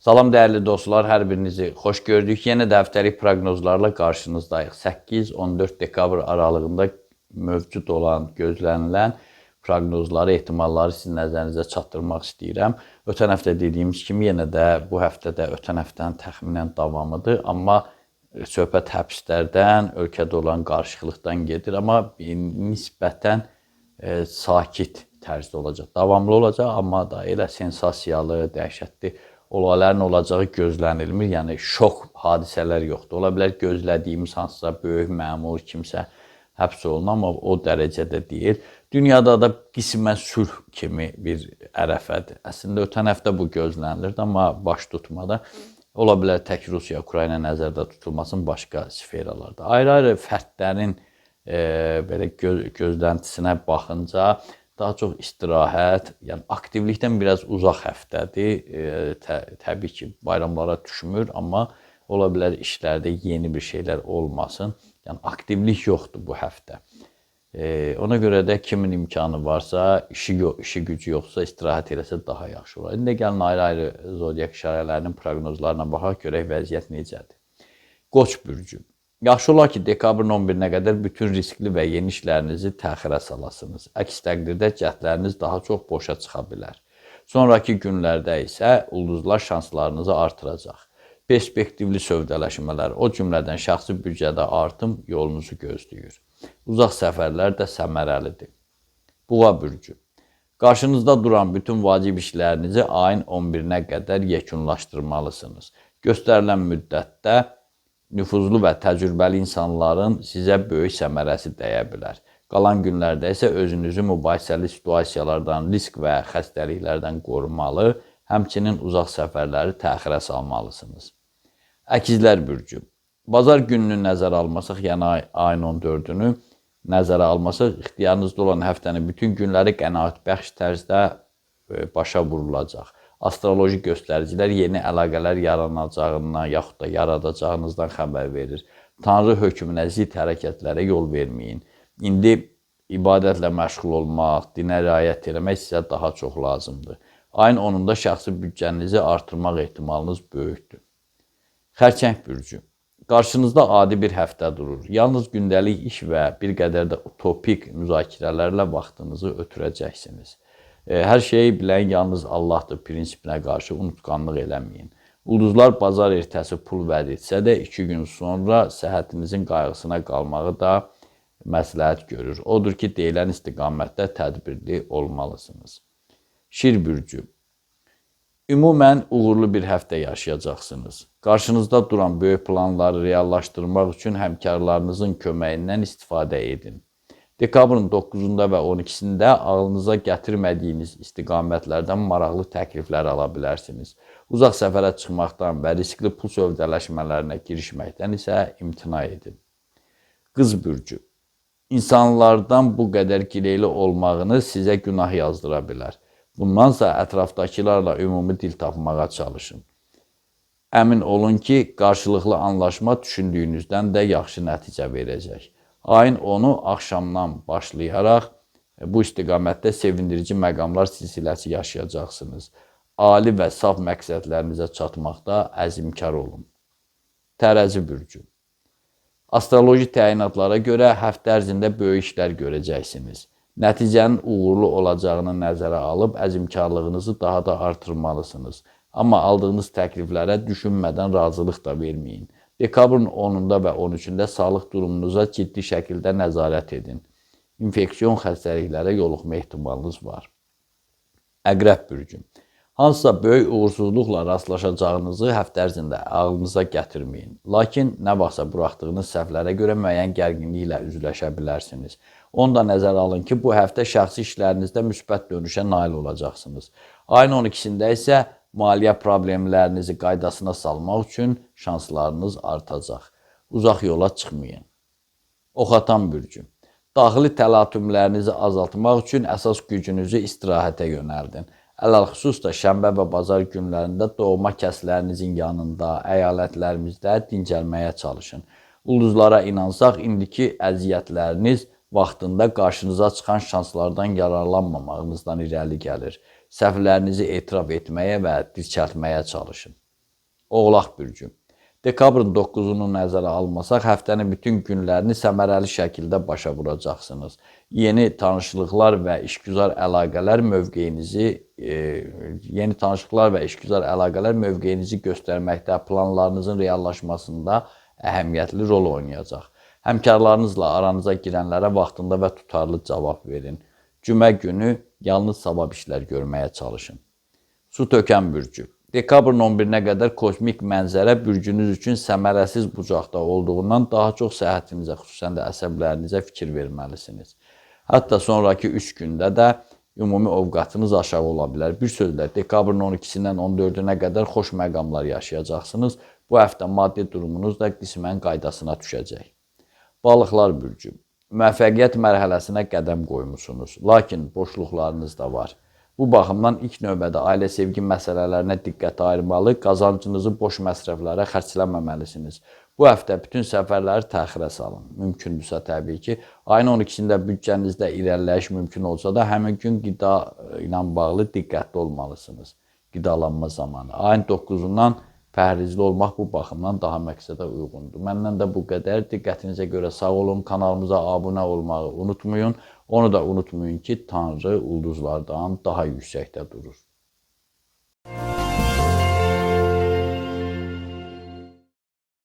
Salam dəyərli dostlar, hər birinizi xoş gördük. Yenə də həftəlik proqnozlarla qarşınızdayıq. 8-14 dekabr aralığında mövcud olan, gözlənilən proqnozları, ehtimalları sizin nəzərinizə çatdırmaq istəyirəm. Ötən həftə dediyimiz kimi yenə də bu həftə də ötən həftənin təxminən davamıdır. Amma söhbət həbslərdən, ölkədə olan qarışıqlıqdan gedir. Amma nisbətən sakit tərzdə olacaq. Davamlı olacaq, amma da elə sensasiyalı, dəhşətli olayların olacağı gözlənilmir. Yəni, şok hadisələr yoxdur. Ola bilər gözlədiyimiz hansısa böyük məmur kimsə həbs olunur, amma o dərəcədə deyil. Dünyada da qismən sülh kimi bir ərəfədir. Əslində, ötən həftə bu gözlənilirdi, amma baş tutmadı. Ola bilər tək Rusiya, Ukrayna nəzərdə tutulmasın başqa sferalarda. Ayrı-ayrı fərdlərin belə gözləntisinə baxınca, daha çox istirahət, yəni aktivlikdən biraz uzaq həftədir. Təbii ki, bayramlara düşmür, amma ola bilər işlərdə yeni bir şeylər olmasın. Yəni aktivlik yoxdur bu həftə. Ona görə də kimin imkanı varsa, işi gücü yoxsa istirahət eləsə daha yaxşı olar. İndi gəlin ayrı-ayrı zodiak işarələrinin proqnozlarına baxaq, görək vəziyyət necədir. Qoç bürcü. Yaxşı olar ki, dekabrın 11-nə qədər bütün riskli və yeni işlərinizi təxirə salasınız. Əks təqdirdə cəhdləriniz daha çox boşa çıxa bilər. Sonraki günlərdə isə ulduzlar şanslarınızı artıracaq. Perspektivli sövdələşmələr, o cümlədən şəxsi büdcədə artım yolunuzu gözləyir. Uzaq səfərlər də səmərəlidir. Buğa bürcü. Qarşınızda duran bütün vacib işlərinizi ayın 11-nə qədər yekunlaşdırmalısınız. Göstərilən müddətdə nüfuzlu və təcrübəli insanların sizə böyük səmərəsi dəyə bilər. Qalan günlərdə isə özünüzü mübahisəli situasiyalardan, risk və xəstəliklərdən qorumalı, həmçinin uzaq səfərləri təxirə salmalısınız. Əkizlər bürcü. Bazar gününü nəzərə almasaq, yəni ayın 14-ünü nəzərə almasaq, ixtiyarınızda olan həftənin bütün günləri qənaətbəxş tərzdə başa vurulacaq. Astroloji göstəricilər yeni əlaqələr yaranacağından, yaxud da yaradacağınızdan xəbər verir. Tanrı hökmünə zidd hərəkətlərə yol verməyin. İndi ibadətlə məşğul olmaq, dinə riayət etmək sizə daha çox lazımdır. Ayın 10-da şəxsi büdcənizi artırmaq ehtimalınız böyükdür. Xərçəng bürcü. Qarşınızda adi bir həftə durur. Yalnız gündəlik iş və bir qədər də utopik müzakirələrlə vaxtınızı ötürəcəksiniz. Hər şeyi bilən yalnız Allahdır prinsipinə qarşı unutqanlıq eləməyin. Ulduzlar bazar ertəsi pul vəd etsə də 2 gün sonra səhhətinizin qayğısına qalmağı da məsləhət görür. Odur ki, deyilən istiqamətdə tədbirli olmalısınız. Şir bürcü. Ümumən uğurlu bir həftə yaşayacaqsınız. Qarşınızda duran böyük planları reallaşdırmaq üçün həmkarlarınızın köməyindən istifadə edin. Dekabrın 9-da və 12-sində ağlınıza gətirmədiyiniz istiqamətlərdən maraqlı təkliflər ala bilərsiniz. Uzaq səfərə çıxmaqdan və riskli pul sövdələşmələrinə girişməkdən isə imtina edin. Qız bürcü. İnsanlardan bu qədər gileyli olmağınız sizə günah yazdıra bilər. Bundansa ətrafdakılarla ümumi dil tapmağa çalışın. Əmin olun ki, qarşılıqlı anlaşma düşündüyünüzdən də yaxşı nəticə verəcək. Ayın 10-u axşamdan başlayaraq bu istiqamətdə sevindirici məqamlar silsiləsi yaşayacaqsınız. Ali və saf məqsədlərinizə çatmaqda əzmkar olun. Tərəzi bürcü. Astroloji təyinatlara görə həftə ərzində böyük işlər görəcəksiniz. Nəticənin uğurlu olacağını nəzərə alıb əzmkarlığınızı daha da artırmalısınız. Amma aldığınız təkliflərə düşünmədən razılıq da verməyin. Dekabrın 10-da və 13-də sağlıq durumunuza ciddi şəkildə nəzarət edin. İnfeksiyon xəstəliklərə yoluxma ehtimalınız var. Əqrəb bürcü. Hansısa böyük uğursuzluqla rastlaşacağınızı həftə ərzində ağlınıza gətirməyin. Lakin nə vaxtsa buraxdığınız səhvlərə görə müəyyən gərginliklə üzləşə bilərsiniz. Onu da nəzərə alın ki, bu həftə şəxsi işlərinizdə müsbət dönüşə nail olacaqsınız. Ayın 12-sində isə maliyyə problemlərinizi qaydasına salmaq üçün şanslarınız artacaq. Uzaq yola çıxmayın. Oxatan bürcü. Daxili təlatümlərinizi azaltmaq üçün əsas gücünüzü istirahətə yönəldin. Ələlxüsus da şənbə və bazar günlərində doğma kəslərinizin yanında, əyalətlərimizdə dincəlməyə çalışın. Ulduzlara inansaq, indiki əziyyətləriniz vaxtında qarşınıza çıxan şanslardan yararlanmamağınızdan irəli gəlir. Səhvlərinizi etiraf etməyə və dirçəltməyə çalışın. Oğlaq bürcü. Dekabrın 9-unu nəzərə almasaq, həftənin bütün günlərini səmərəli şəkildə başa vuracaqsınız. Yeni tanışlıqlar və işgüzar əlaqələr mövqeyinizi göstərməkdə, planlarınızın reallaşmasında əhəmiyyətli rol oynayacaq. Həmkarlarınızla aranıza girənlərə vaxtında və tutarlı cavab verin. Cümə günü yalnız savab işlər görməyə çalışın. Su tökən bürcü. Dekabrın 11-nə qədər kosmik mənzərə bürcünüz üçün səmərəsiz bucaqda olduğundan daha çox səhhətinizə, xüsusən də əsəblərinizə fikir verməlisiniz. Hətta sonraki 3 gündə də ümumi ovqatınız aşağı ola bilər. Bir sözlə, dekabrın 12-dən 14-nə qədər xoş məqamlar yaşayacaqsınız. Bu həftə maddi durumunuz da qismən qaydasına düşəcək. Balıqlar bürcü. Müvəffəqiyyət mərhələsinə qədəm qoymusunuz, lakin boşluqlarınız da var. Bu baxımdan ilk növbədə ailə sevgi məsələlərinə diqqət ayırmalı, qazancınızı boş məsrəflərə xərcləməməlisiniz. Bu həftə bütün səfərləri təxirə salın. Mümkündürsə təbii ki, ayın 12-sində büdcənizdə irəliləyiş mümkün olsa da, həmin gün qida ilə bağlı diqqətli olmalısınız. Qidalanma zamanı. Ayın 9-undan pəhrizli olmaq bu baxımdan daha məqsədə uyğundur. Məndən də bu qədər. Diqqətinizə görə sağ olun. Kanalımıza abunə olmağı unutmayın. Onu da unutmayın ki, Tanrı ulduzlardan daha yüksəkdə durur.